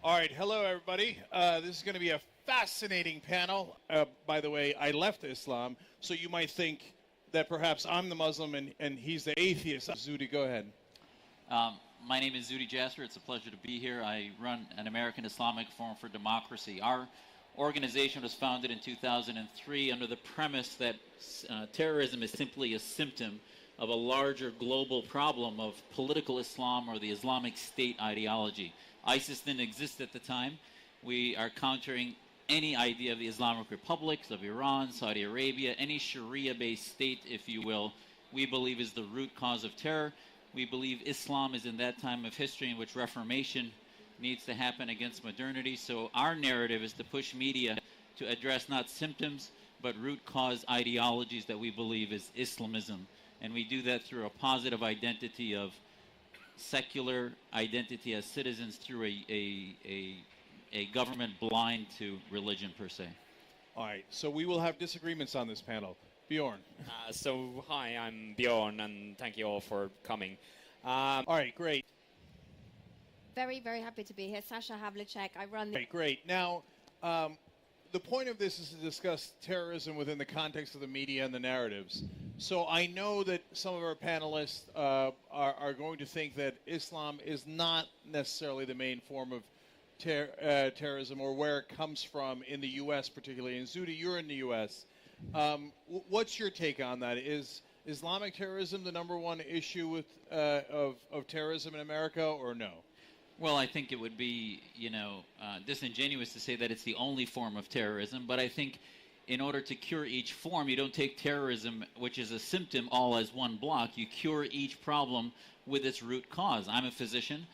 All right, hello everybody. This is going to be a fascinating panel. By the way, I left Islam, so you might think that perhaps I'm the Muslim and he's the atheist. Zudi, go ahead. My name is Zudi Jasser. It's a pleasure to be here. I run an American Islamic Forum for Democracy. Our organization was founded in 2003 under the premise that terrorism is simply a symptom of a larger global problem of political Islam or the Islamic State ideology. ISIS didn't exist at the time. We are countering any idea of the Islamic Republics, of Iran, Saudi Arabia, any Sharia-based state, if you will, we believe is the root cause of terror. We believe Islam is in that time of history in which reformation needs to happen against modernity. So our narrative is to push media to address not symptoms, but root cause ideologies that we believe is Islamism. And we do that through a positive identity of secular identity as citizens through a government blind to religion per se. All right, so we will have disagreements on this panel. Bjorn. So hi, I'm Bjorn, and thank you all for coming. All right, great. Very, very happy to be here. Sasha Havlicek. I run the... Okay, great. Now, the point of this is to discuss terrorism within the context of the media and the narratives. So I know that some of our panelists are going to think that Islam is not necessarily the main form of terrorism or where it comes from in the U.S. particularly. And Zudi, you're in the U.S. What's your take on that? Is Islamic terrorism the #1 issue with, of terrorism in America or no? Well, I think it would be, disingenuous to say that it's the only form of terrorism, but I think in order to cure each form, you don't take terrorism, which is a symptom, all as one block. You cure each problem with its root cause. I'm a physician.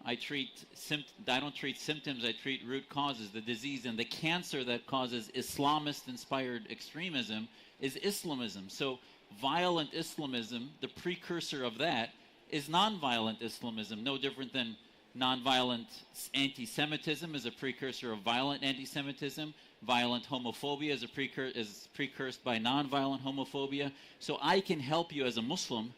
I don't treat symptoms, I treat root causes. The disease and the cancer that causes Islamist-inspired extremism is Islamism. So violent Islamism, the precursor of that, is nonviolent Islamism, no different than nonviolent anti-Semitism is a precursor of violent anti-Semitism. Violent homophobia is precursed by nonviolent homophobia. So I can help you as a Muslim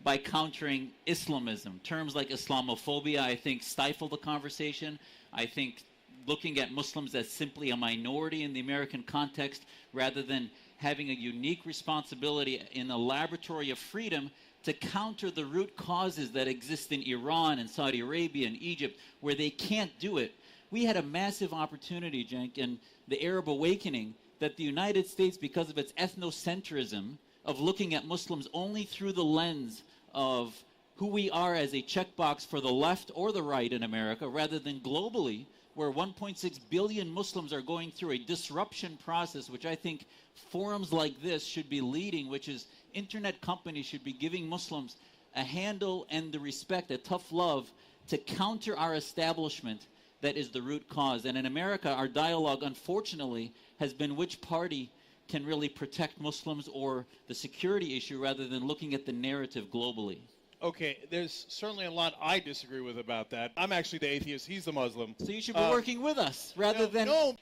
by countering Islamism. Terms like Islamophobia, I think, stifle the conversation. I think looking at Muslims as simply a minority in the American context rather than having a unique responsibility in the laboratory of freedom to counter the root causes that exist in Iran and Saudi Arabia and Egypt where they can't do it. We had a massive opportunity, Cenk, in the Arab awakening that the United States, because of its ethnocentrism, of looking at Muslims only through the lens of who we are as a checkbox for the left or the right in America, rather than globally, where 1.6 billion Muslims are going through a disruption process, which I think forums like this should be leading, which is internet companies should be giving Muslims a handle and the respect, a tough love, to counter our establishment that is the root cause. And in America, our dialogue, unfortunately, has been which party can really protect Muslims or the security issue rather than looking at the narrative globally. Okay, there's certainly a lot I disagree with about that. I'm actually the atheist, he's the Muslim. So you should be working with us rather than... No.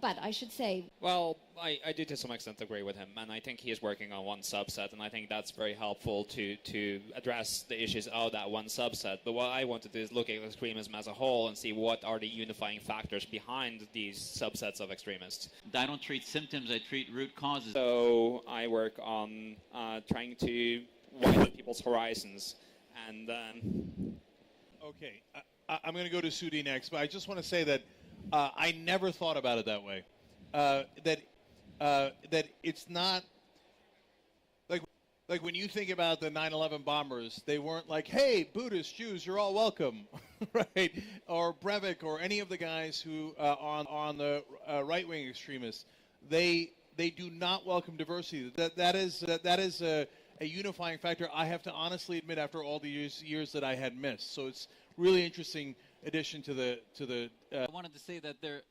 But I should say... Well, I do to some extent agree with him, and I think he is working on one subset, and I think that's very helpful to address the issues of that one subset. But what I want to do is look at extremism as a whole and see what are the unifying factors behind these subsets of extremists. I don't treat symptoms, I treat root causes. So I work on trying to widen people's horizons, and Okay, I'm going to go to Sudi next, but I just want to say that I never thought about it that way. That it's not like when you think about the 9/11 bombers, they weren't like, "Hey, Buddhists, Jews, you're all welcome," right? Or Breivik, or any of the guys who are on the right-wing extremists. They do not welcome diversity. That is a unifying factor. I have to honestly admit, after all the years that I had missed. So it's really interesting addition to the. I wanted to say that there,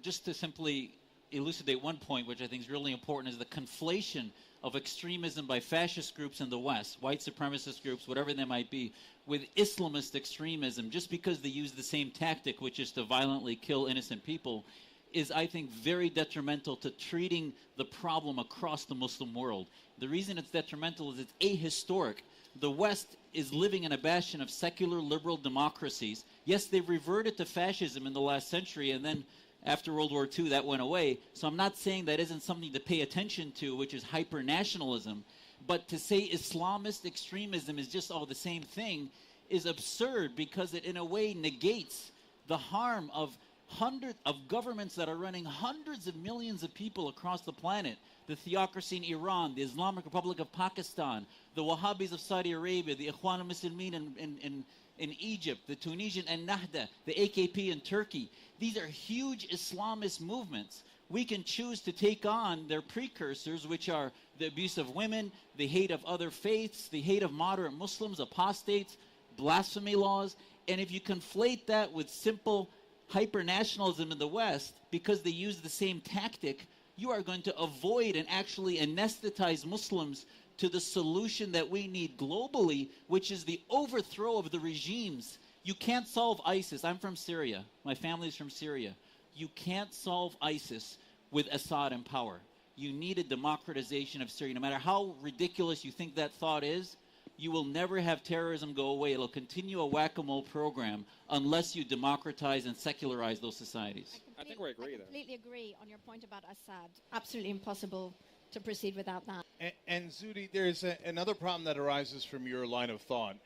just to simply elucidate one point, which I think is really important, is the conflation of extremism by fascist groups in the West, white supremacist groups, whatever they might be, with Islamist extremism, just because they use the same tactic, which is to violently kill innocent people, is, I think, very detrimental to treating the problem across the Muslim world. The reason it's detrimental is it's ahistoric. the West is living in a bastion of secular liberal democracies. Yes, they've reverted to fascism in the last century, and then after World War II, that went away. So I'm not saying that isn't something to pay attention to, which is hyper-nationalism. But to say Islamist extremism is just all the same thing is absurd, because it in a way negates the harm of hundreds of governments that are running hundreds of millions of people across the planet. The theocracy in Iran, the Islamic Republic of Pakistan, the Wahhabis of Saudi Arabia, the Ikhwan al-Muslimin in Egypt, the Tunisian Ennahda, the AKP in Turkey. These are huge Islamist movements. We can choose to take on their precursors, which are the abuse of women, the hate of other faiths, the hate of moderate Muslims, apostates, blasphemy laws. And if you conflate that with simple hyper-nationalism in the West, because they use the same tactic, you are going to avoid and actually anesthetize Muslims to the solution that we need globally, which is the overthrow of the regimes. You can't solve ISIS. I'm from Syria. My family's from Syria. You can't solve ISIS with Assad in power. You need a democratization of Syria. No matter how ridiculous you think that thought is, you will never have terrorism go away. It'll continue a whack-a-mole program unless you democratize and secularize those societies. I think we agree there. I completely agree on your point about Assad. Absolutely impossible to proceed without that. And Zudi, there's another problem that arises from your line of thought,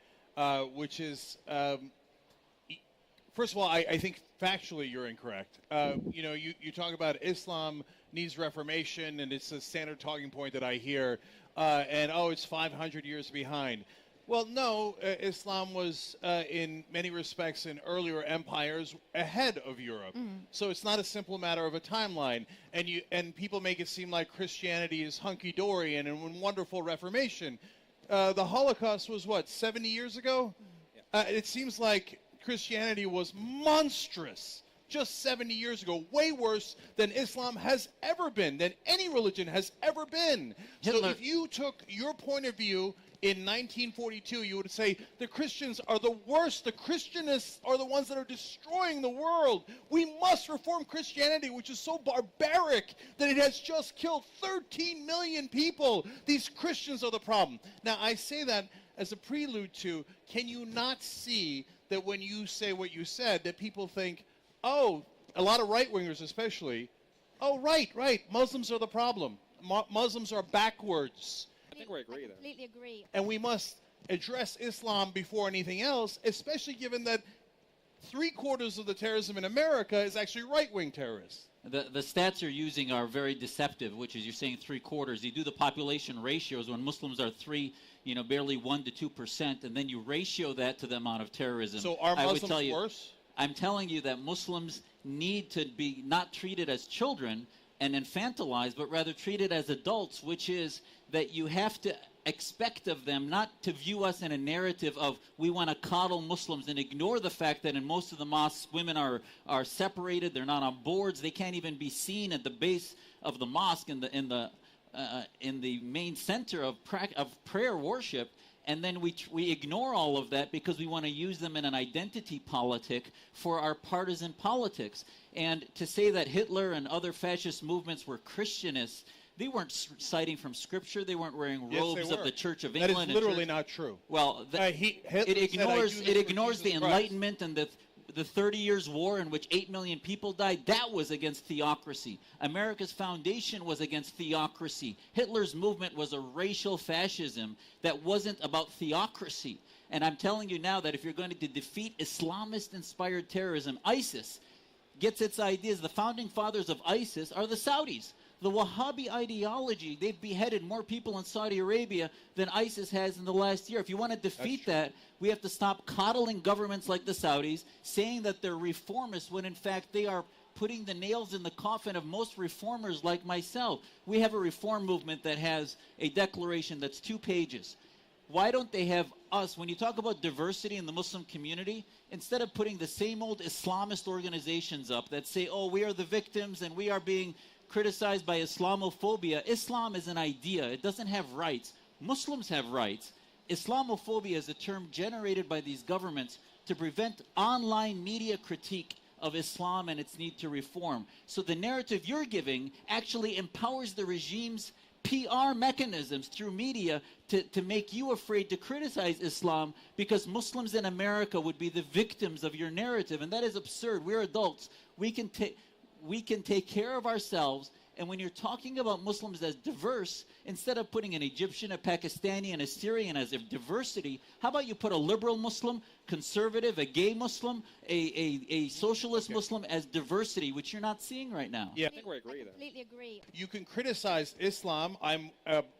which is, first of all, I think factually you're incorrect. You know, you talk about Islam needs reformation, and it's a standard talking point that I hear, and oh, it's 500 years behind. Well, no, Islam was, in many respects, in earlier empires ahead of Europe. So it's not a simple matter of a timeline. And people make it seem like Christianity is hunky-dory and a wonderful reformation. The Holocaust was, what, 70 years ago? It seems like Christianity was monstrous just 70 years ago, way worse than Islam has ever been, than any religion has ever been. So if you took your point of view in 1942, you would say the Christians are the worst. The Christianists are the ones that are destroying the world. We must reform Christianity, which is so barbaric that it has just killed 13 million people. These Christians are the problem. Now, I say that as a prelude to, can you not see that when you say what you said, that people think, oh, a lot of right-wingers especially, oh, right, Muslims are the problem. Muslims are backwards. I think we agree there. I completely agree. And we must address Islam before anything else, especially given that 3/4 of the terrorism in America is actually right-wing terrorists. The stats you're using are very deceptive, which is you're saying 3/4. You do the population ratios when Muslims are barely 1 to 2%, and then you ratio that to the amount of terrorism. So are I would Muslims tell you, worse? I'm telling you that Muslims need to be not treated as children and infantilized, but rather treated as adults, which is that you have to expect of them not to view us in a narrative of we want to coddle Muslims and ignore the fact that in most of the mosques women are separated, they're not on boards, they can't even be seen at the base of the mosque in the main center of prayer worship. And then we ignore all of that because we want to use them in an identity politic for our partisan politics. And to say that Hitler and other fascist movements were Christianists, they weren't citing from Scripture. They weren't wearing robes of the Church of England. That is literally not true. Well, it ignores the Enlightenment and the 30 Years' War in which 8 million people died. That was against theocracy. America's foundation was against theocracy. Hitler's movement was a racial fascism that wasn't about theocracy. And I'm telling you now that if you're going to defeat Islamist-inspired terrorism, ISIS gets its ideas. The founding fathers of ISIS are the Saudis. The Wahhabi ideology, they've beheaded more people in Saudi Arabia than ISIS has in the last year. If you want to defeat that, we have to stop coddling governments like the Saudis, saying that they're reformists when in fact they are putting the nails in the coffin of most reformers like myself. We have a reform movement that has a declaration that's 2 pages. Why don't they have us, when you talk about diversity in the Muslim community, instead of putting the same old Islamist organizations up that say, oh, we are the victims and we are being criticized by Islamophobia. Islam is an idea. It doesn't have rights. Muslims have rights. Islamophobia is a term generated by these governments to prevent online media critique of Islam and its need to reform. So the narrative you're giving actually empowers the regimes PR mechanisms through media to make you afraid to criticize Islam because Muslims in America would be the victims of your narrative. And that is absurd. We're adults. We can take care of ourselves. And when you're talking about Muslims as diverse, instead of putting an Egyptian, a Pakistani, and a Syrian as a diversity, how about you put a liberal Muslim, conservative, a gay Muslim, a socialist Muslim as diversity, which you're not seeing right now? Yeah. I think we agree I there. completely agree. You can criticize Islam.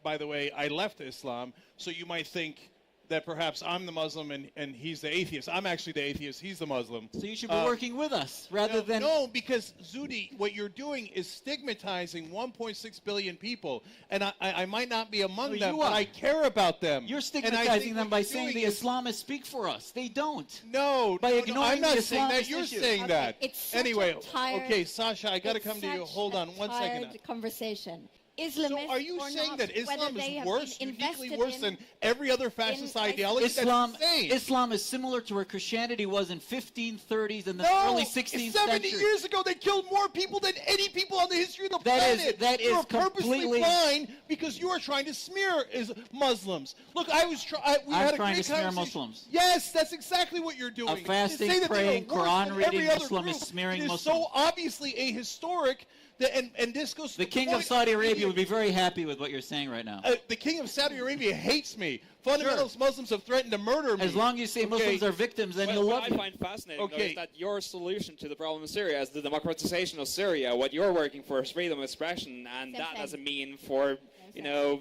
By the way, I left Islam, so you might think that perhaps I'm the Muslim and he's the atheist. I'm actually the atheist. He's the Muslim. So you should be working with us rather than... No, because, Zudi, what you're doing is stigmatizing 1.6 billion people. And I might not be among No, them, you but are. I care about them. You're And I stigmatizing think them what by you're saying doing the is- Islamists speak for us. They don't. No, By no, ignoring I'm not the saying that. Islamist You're issue. saying Okay, that. it's such Anyway, a tired- okay, Sasha, I got to It's come to you. such Hold a on one second. tired conversation. So Islamists are you or saying not, that whether Islam they is have worse, been uniquely invested worse in- than every other fascist ideology? Islam, That's insane. Islam is similar to where Christianity was in 1530s and the No, early 16th 70 century. years ago, they killed more people than any people on the history of the That is- planet. that You're is purposely completely- blind because you are trying to smear Muslims. Look, we I'm had a trying great to smear conversation. Muslims. Yes, that's exactly what you're doing. A fasting, To say that they are praying, worse Quran than reading every other Muslim is group, smearing it is Muslims. so obviously ahistoric. And this goes to The king of point- Saudi Arabia would be very happy with what you're saying right now. The king of Saudi Arabia hates me. Fundamentalist Muslims have threatened to murder me. As long as you say Okay. Muslims are victims, then Well, he'll what love I you. find fascinating though, Okay. is that your solution to the problem in Syria is the democratization of Syria. What you're working for is freedom of expression, and Same that thing. as a mean for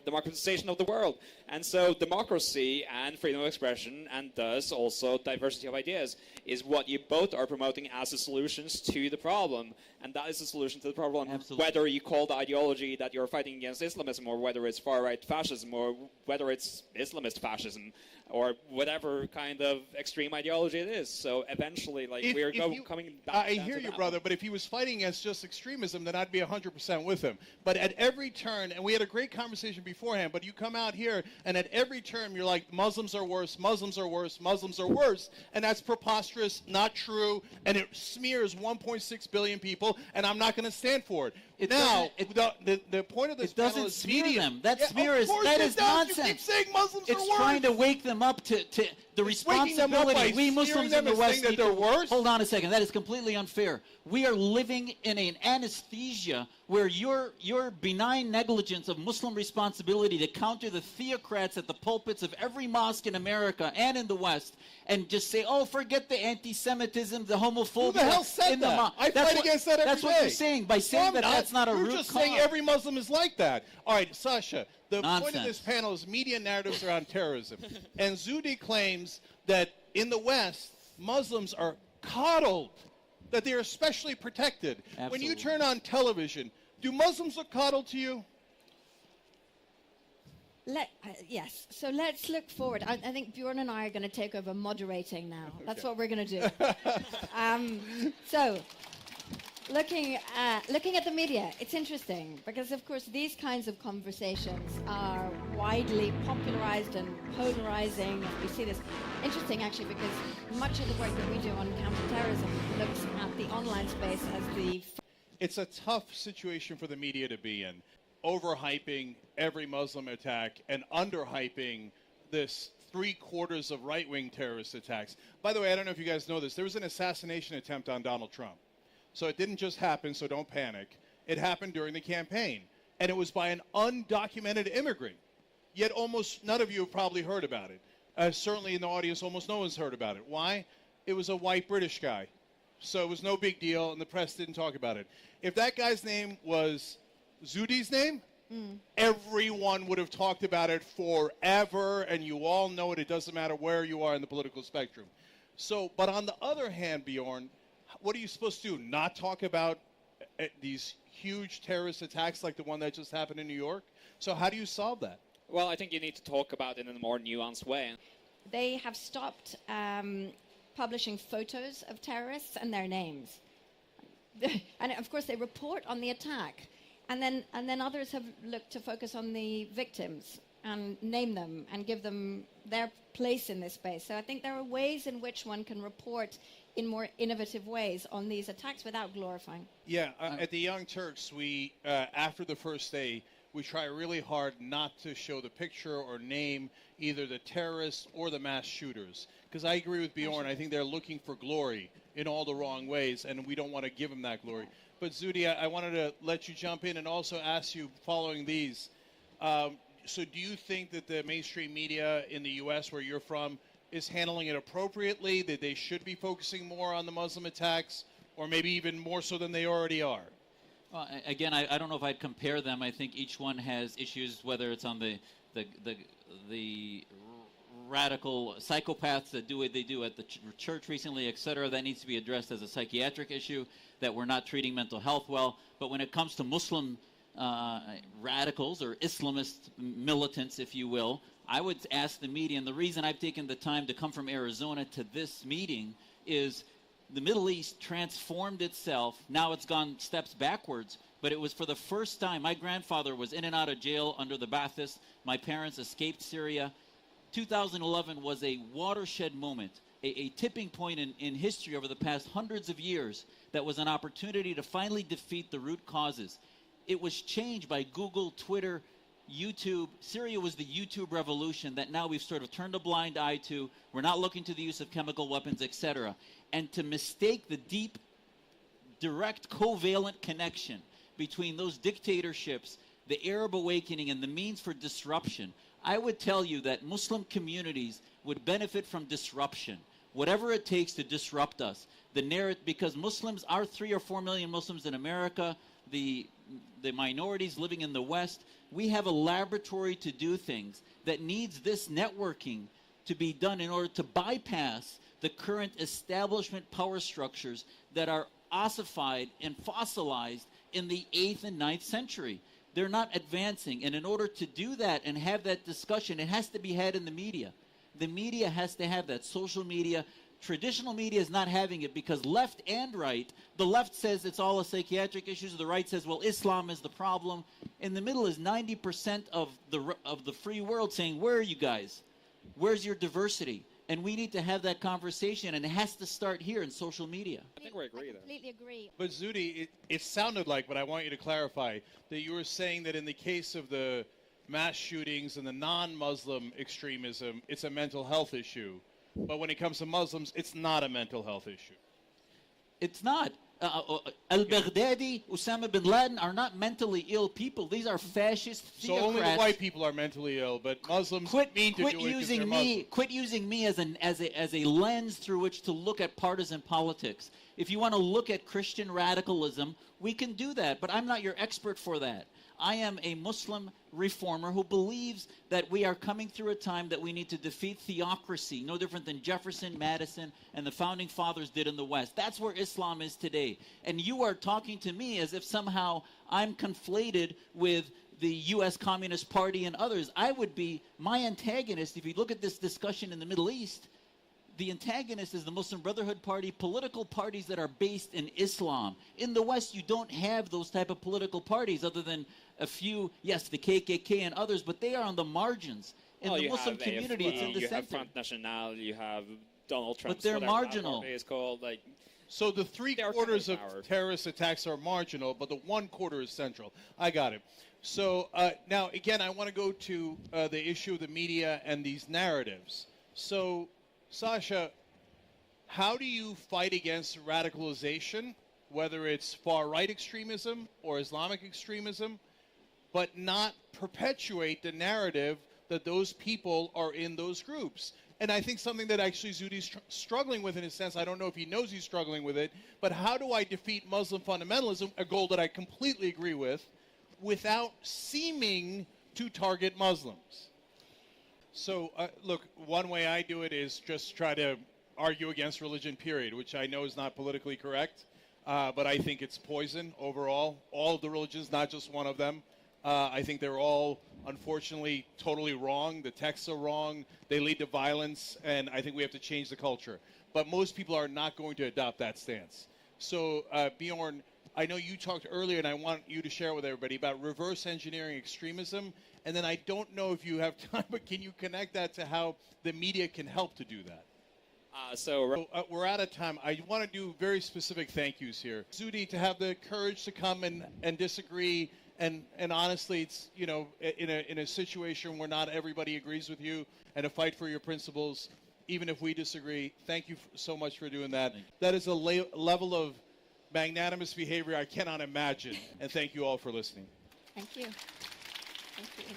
democratization of the world. And so democracy and freedom of expression, and thus also diversity of ideas, is what you both are promoting as the solutions to the problem. And that is the solution to the problem. Absolutely. Whether you call the ideology that you're fighting against Islamism, or whether it's far-right fascism, or whether it's Islamist fascism, or whatever kind of extreme ideology it is. So eventually, like, If- we are if you- coming back I down hear to you, that brother, one. but if he was fighting against just extremism, then I'd be 100% with him. But at every turn, and we had a great conversation beforehand, but you come out here, and at every turn, you're like, Muslims are worse, Muslims are worse, Muslims are worse. And that's preposterous, not true, and it smears 1.6 billion people, and I'm not going to stand for it. It Now, doesn't- the point of this It doesn't panel is smear media. them. That Yeah, smear of is course that it is does. nonsense. You keep saying Muslims It's are worse. trying to wake them up to the It's waking them up responsibility. by We smearing Muslims them in the and West saying that need they're to worse? hold on a second. That is completely unfair. We are living in an anesthesia where your benign negligence of Muslim responsibility to counter the theocrats at the pulpits of every mosque in America and in the West, and just say, "Oh, forget the anti-Semitism, the homophobia." Who the hell said in the that? I That's fight against that every That's what day. you're saying by saying No, I'm that that's not a You're root just cause. saying every Muslim is like that. All right, Sasha, the point of Nonsense. this panel is media narratives around terrorism. And Zudi claims that in the West, Muslims are coddled, that they are especially protected. When you Absolutely. turn on television, do Muslims look coddled to you? Yes. So let's look forward. I think Bjorn and I are going to take over moderating now. That's what we're going to do. So, looking at the media, it's interesting because, of course, these kinds of conversations are widely popularized and polarizing. We see this interesting, actually, because much of the work that we do on counterterrorism looks at the online space as the It's a tough situation for the media to be in, overhyping every Muslim attack and underhyping this 3/4 of right-wing terrorist attacks. By the way, I don't know if you guys know this. There was an assassination attempt on Donald Trump. So it didn't just happen, so don't panic. It happened during the campaign. And it was by an undocumented immigrant. Yet almost none of you have probably heard about it. Certainly in the audience, almost no one's heard about it. Why? It was a white British guy. So it was no big deal, and the press didn't talk about it. If that guy's name was Zudi's name, everyone would have talked about it forever, and you all know it. It doesn't matter where you are in the political spectrum. So, but on the other hand, Bjorn, what are you supposed to do? Not talk about these huge terrorist attacks like the one that just happened in New York? So how do you solve that? Well, I think you need to talk about it in a more nuanced way. They have stopped publishing photos of terrorists and their names. And of course they report on the attack. And then others have looked to focus on the victims and name them and give them their place in this space. So I think there are ways in which one can report in more innovative ways on these attacks without glorifying. Yeah, at the Young Turks, we after the first day, we try really hard not to show the picture or name either the terrorists or the mass shooters. Because I agree with Bjorn. I think they're looking for glory in all the wrong ways, and we don't want to give them that glory. But Zuhdi, I wanted to let you jump in and also ask you, following these, so do you think that the mainstream media in the U.S., where you're from, is handling it appropriately, that they should be focusing more on the Muslim attacks, or maybe even more so than they already are? Well, again, I don't know if I'd compare them. I think each one has issues, whether it's on the radical psychopaths that do what they do at the church recently, et cetera. That needs to be addressed as a psychiatric issue, that we're not treating mental health well. But when it comes to Muslim radicals or Islamist militants, if you will, I would ask the media, and the reason I've taken the time to come from Arizona to this meeting is the Middle East transformed itself. Now it's gone steps backwards, but it was for the first time. My grandfather was in and out of jail under the Ba'athist. My parents escaped Syria. 2011 was a watershed moment, a tipping point in history over the past hundreds of years that was an opportunity to finally defeat the root causes. It was changed by Google, Twitter, YouTube. Syria was the YouTube revolution that now we've sort of turned a blind eye to. We're not looking to the use of chemical weapons, etc. And to mistake the deep, direct, covalent connection between those dictatorships, the Arab awakening, and the means for disruption, I would tell you that Muslim communities would benefit from disruption, whatever it takes to disrupt us. The narrative, because Muslims are 3 or 4 million Muslims in America, the minorities living in the West, we have a laboratory to do things that needs this networking to be done in order to bypass the current establishment power structures that are ossified and fossilized in the 8th and 9th century. They're not advancing, and in order to do that and have that discussion, it has to be had in the media. The media has to have that. Social media, traditional media is not having it because left and right, the left says it's all a psychiatric issue, the right says, well, Islam is the problem. In the middle is 90% of the free world saying, where are you guys? Where's your diversity? And we need to have that conversation, and it has to start here in social media. I think we agree I there. completely agree. But Zuhdi, it sounded like, but I want you to clarify, that you were saying that in the case of the mass shootings and the non-Muslim extremism, it's a mental health issue. But when it comes to Muslims, it's not a mental health issue. It's not. Al-Baghdadi, Osama bin Laden are not mentally ill people. These are fascist theocrats. So only the white people are mentally ill, but Muslims mean to do it because they're Muslims. Quit using me as a lens through which to look at partisan politics. If you want to look at Christian radicalism, we can do that, but I'm not your expert for that. I am a Muslim reformer who believes that we are coming through a time that we need to defeat theocracy, no different than Jefferson, Madison, and the founding fathers did in the West. That's where Islam is today. And you are talking to me as if somehow I'm conflated with the U.S. Communist Party and others. I would be my antagonist. If you look at this discussion in the Middle East, the antagonist is the Muslim Brotherhood Party, political parties that are based in Islam. In the West, you don't have those type of political parties other than a few, yes, the KKK and others, but they are on the margins. In the Muslim community, it's in the center. You have Front National, you have Donald Trump. But they're marginal. It's called, like, so the 3/4 of terrorist attacks are marginal, but the 1/4 is central. I got it. So now, again, I want to go to the issue of the media and these narratives. So, Sasha, how do you fight against radicalization, whether it's far-right extremism or Islamic extremism, but not perpetuate the narrative that those people are in those groups? And I think something that actually Zuhdi's struggling with in a sense, I don't know if he knows he's struggling with it, but how do I defeat Muslim fundamentalism, a goal that I completely agree with, without seeming to target Muslims? So, look, one way I do it is just try to argue against religion, period, which I know is not politically correct, but I think it's poison overall. All of the religions, not just one of them. I think they're all, unfortunately, totally wrong. The texts are wrong. They lead to violence, and I think we have to change the culture. But most people are not going to adopt that stance. So, Bjorn, I know you talked earlier, and I want you to share with everybody about reverse engineering extremism. And then I don't know if you have time, but can you connect that to how the media can help to do that? We're out of time. I want to do very specific thank yous here. Zuhdi, to have the courage to come and disagree And honestly, it's, you know, in a situation where not everybody agrees with you, and to fight for your principles, even if we disagree. Thank you so much for doing that. That is a level of magnanimous behavior I cannot imagine. And thank you all for listening. Thank you. Thank you.